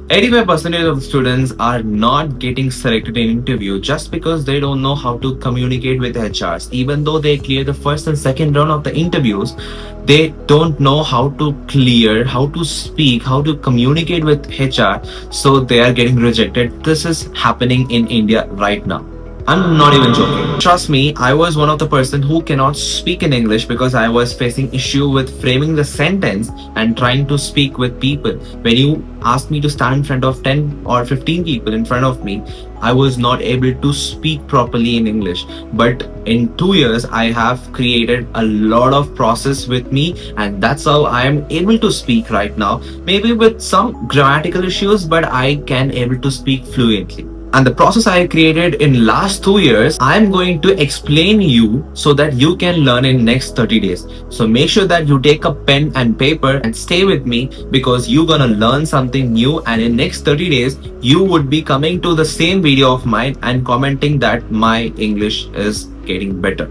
85% of the students are not getting selected in interview just because they don't know how to communicate with HRs. Even though they clear the first and second round of the interviews, they don't know how to clear, how to speak, how to communicate with HR, so they are getting rejected. This is happening in India right now. I'm not even joking. Trust me, I was one of the person who cannot speak in English because I was facing issue with framing the sentence and trying to speak with people. When you asked me to stand in front of 10 or 15 people in front of me, I was not able to speak properly in English. But in 2 years, I have created a lot of process with me, and that's how I am able to speak right now. Maybe with some grammatical issues, but I can able to speak fluently. And the process I created in last 2 years, I'm going to explain you so that you can learn in next 30 days. So make sure that you take a pen and paper and stay with me, because you're gonna learn something new, and in next 30 days you would be coming to the same video of mine and commenting that my English is getting better.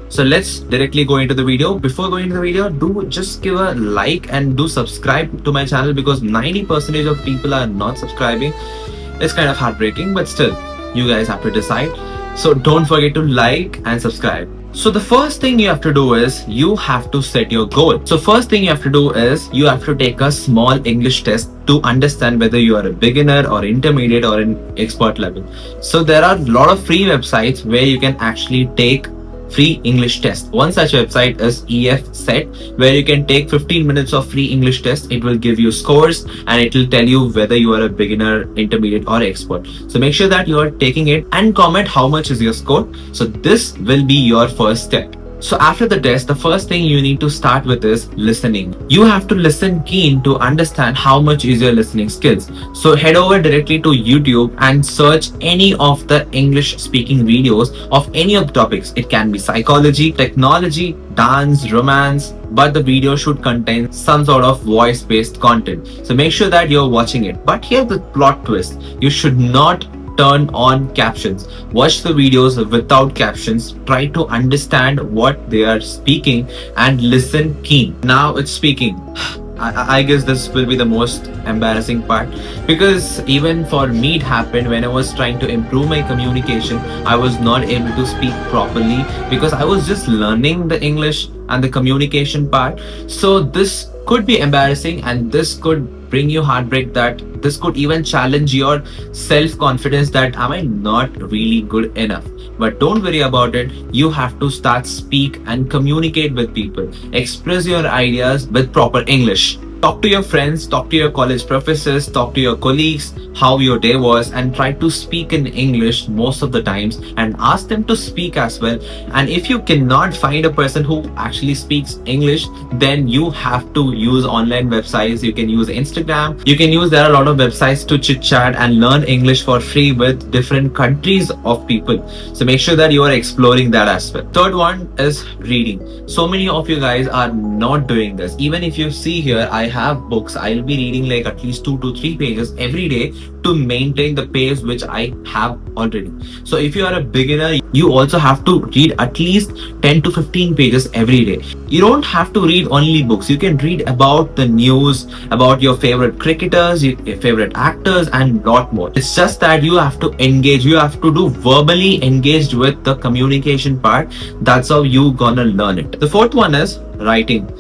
So let's directly go into the video. Before going into the video, do just give a like and do subscribe to my channel, because 90% of people are not subscribing. It's kind of heartbreaking, but still, you guys have to decide. So don't forget to like and subscribe. So the first thing you have to do is you have to set your goal. So first thing you have to do is you have to take a small English test to understand whether you are a beginner or intermediate or an expert level. So there are a lot of free websites where you can actually take free English test. One such website is EF Set, where you can take 15 minutes of free English test. It will give you scores and it will tell you whether you are a beginner, intermediate or expert. So make sure that you are taking it and comment how much is your score. So this will be your first step. So after the test, the first thing you need to start with is listening. You have to listen keen to understand how much is your listening skills. So head over directly to YouTube and search any of the English speaking videos of any of the topics. It can be psychology, technology, dance, romance, but the video should contain some sort of voice based content. So make sure that you're watching it. But here's the plot twist. You should not turn on captions. Watch the videos without captions. Try to understand what they are speaking and listen keen. Now it's speaking. I guess this will be the most embarrassing part, because even for me it happened when I was trying to improve my communication. I was not able to speak properly because I was just learning the English and the communication part. So this could be embarrassing, and this could bring you heartbreak, that this could even challenge your self-confidence, that am I not really good enough? But don't worry about it. You have to start speak and communicate with people. Express your ideas with proper English. Talk to your friends, talk to your college professors, talk to your colleagues how your day was, and try to speak in English most of the times, and ask them to speak as well. And if you cannot find a person who actually speaks English, then you have to use online websites. You can use Instagram. You can use, there are a lot of websites to chit chat and learn English for free with different countries of people. So make sure that you are exploring that aspect. Third one is reading. So many of you guys are not doing this. Even if you see here, I have books. I'll be reading like at least 2 to 3 pages every day to maintain the pace which I have already. So if you are a beginner, you also have to read at least 10 to 15 pages every day. You don't have to read only books. You can read about the news, about your favorite cricketers, your favorite actors, and lot more. It's just that you have to engage. You have to do verbally engaged with the communication part. That's how you gonna learn it. The fourth one is writing.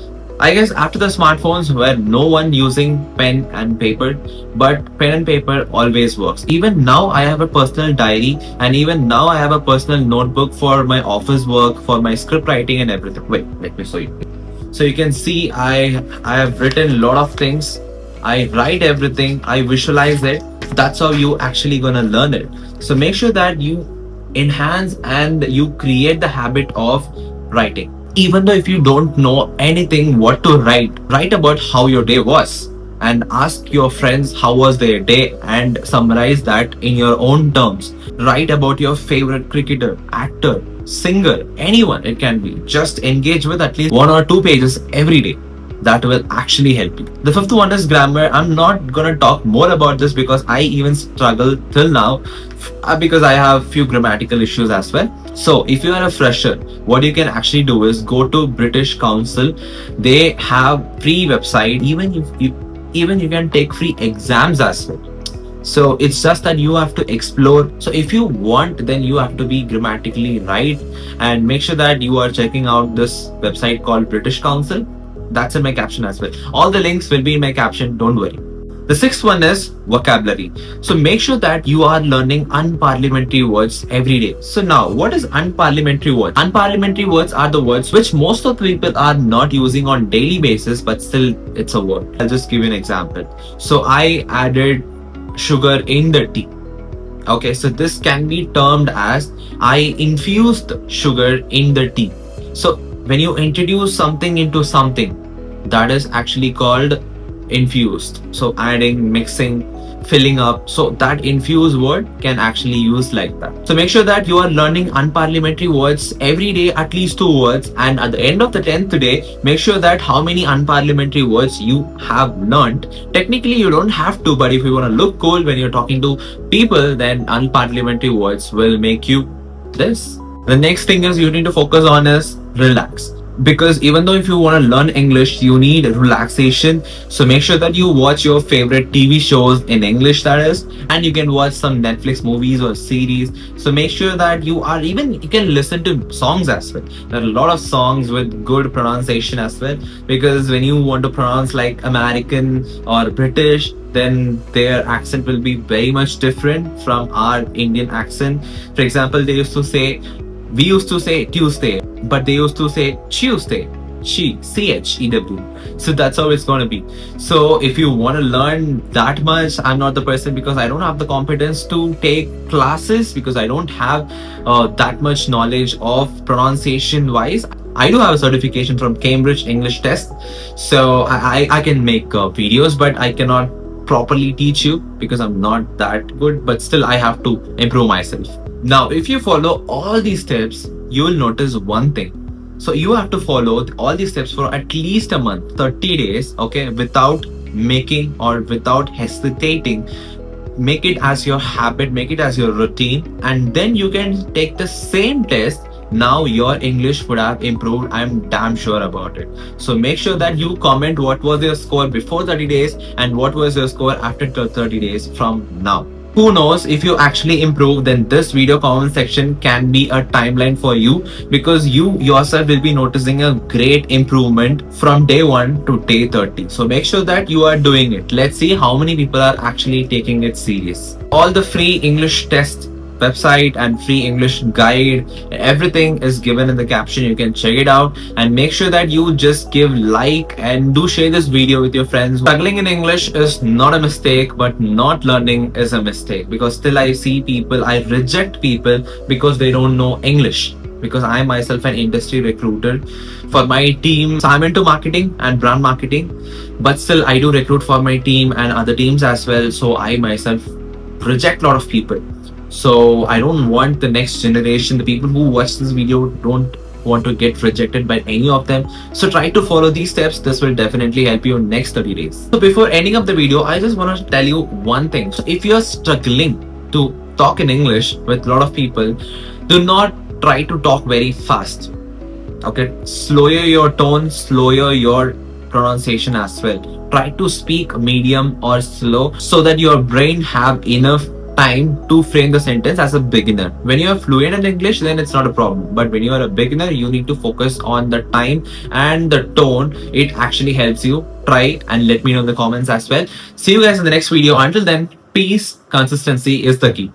I guess after the smartphones were no one using pen and paper, but pen and paper always works. Even now I have a personal diary, and even now I have a personal notebook for my office work, for my script writing and everything. Wait, let me show you. So you can see I have written a lot of things. I write everything, I visualize it. That's how you actually gonna learn it. So make sure that you enhance and you create the habit of writing. Even though if you don't know anything what to write about how your day was, and ask your friends how was their day and summarize that in your own terms. Write about your favorite cricketer, actor, singer, anyone it can be. Just engage with at least 1 or 2 pages every day. That will actually help you. The fifth one is grammar. I'm not gonna talk more about this because I even struggle till now because I have few grammatical issues as well. So if you are a fresher, what you can actually do is go to British Council. They have free website. Even if even you can take free exams as well. So it's just that you have to explore. So if you want, then you have to be grammatically right, and make sure that you are checking out this website called British Council. That's in my caption as well. All the links will be in my caption, don't worry. The sixth one is vocabulary. So make sure that you are learning unparliamentary words every day. So now, what is unparliamentary words? Unparliamentary words are the words which most of the people are not using on daily basis, but still it's a word. I'll just give you an example. So I added sugar in the tea. Okay, so this can be termed as I infused sugar in the tea. So when you introduce something into something, that is actually called infused. So adding, mixing, filling up. So that infused word can actually use like that. So make sure that you are learning unparliamentary words every day, at least 2 words. And at the end of the 10th day, make sure that how many unparliamentary words you have learned. Technically, you don't have to, but if you want to look cool when you're talking to people, then unparliamentary words will make you this. The next thing is you need to focus on is relax, because even though if you want to learn English, you need relaxation. So make sure that you watch your favorite TV shows in English, that is, and you can watch some Netflix movies or series. So make sure that you are, even you can listen to songs as well. There are a lot of songs with good pronunciation as well, because when you want to pronounce like American or British, then their accent will be very much different from our Indian accent. For example, we used to say Tuesday, but they used to say Tuesday. Chew. So that's how it's gonna be. So if you want to learn that much, I'm not the person, because I don't have the competence to take classes, because I don't have that much knowledge of pronunciation wise. I do have a certification from Cambridge English Test, so I can make videos, but I cannot properly teach you because I'm not that good. But still, I have to improve myself. Now, if you follow all these steps, you will notice one thing. So you have to follow all these steps for at least a month, 30 days, okay, without making or without hesitating. Make it as your habit, make it as your routine, and then you can take the same test. Now your English would have improved. I'm damn sure about it. So make sure that you comment what was your score before 30 days and what was your score after 30 days from now. Who knows, if you actually improve, then this video comment section can be a timeline for you, because you yourself will be noticing a great improvement from day 1 to day 30. So make sure that you are doing it. Let's see how many people are actually taking it serious. All the free English test website and free English guide, everything is given in the caption. You can check it out, and make sure that you just give like and do share this video with your friends. Struggling in English is not a mistake, but not learning is a mistake, because still I see people, I reject people because they don't know English, because I myself an industry recruiter for my team. So I'm into marketing and brand marketing, but still I do recruit for my team and other teams as well. So I myself reject a lot of people. So I don't want the next generation, the people who watch this video, don't want to get rejected by any of them. So try to follow these steps. This will definitely help you in next 30 days. So before ending up the video, I just want to tell you one thing. So if you're struggling to talk in English with a lot of people, do not try to talk very fast. Okay, slower your tone, slower your pronunciation as well. Try to speak medium or slow, so that your brain have enough time to frame the sentence as a beginner. When you are fluent in English, then it's not a problem. But when you are a beginner, you need to focus on the time and the tone. It actually helps you. Try and let me know in the comments as well. See you guys in the next video. Until then, peace. Consistency is the key.